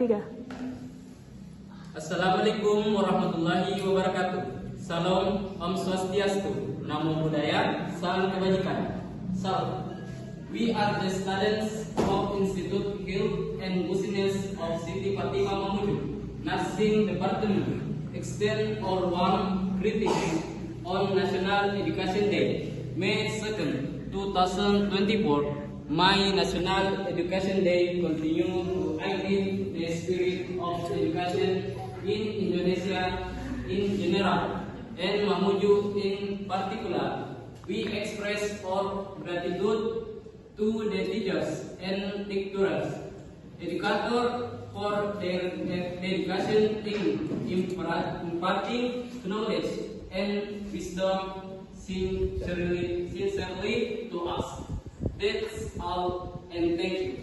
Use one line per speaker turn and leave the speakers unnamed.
3.
Assalamualaikum warahmatullahi wabarakatuh. Salam, Om Swastiastu, Namo Buddhaya, Salam Kebajikan. Salam. We are the students of Institute Health and Business of Siti Fatimah Mamuju, Nursing Department. Extend our warm greetings on National Education Day, May 2nd, 2024. My National Education Day continue to ignite the spirit of education in Indonesia in general and Mamuju in particular. We express our gratitude to the teachers and lecturers, educators for their dedication in imparting knowledge and wisdom sincerely to us. That's all, and thank you.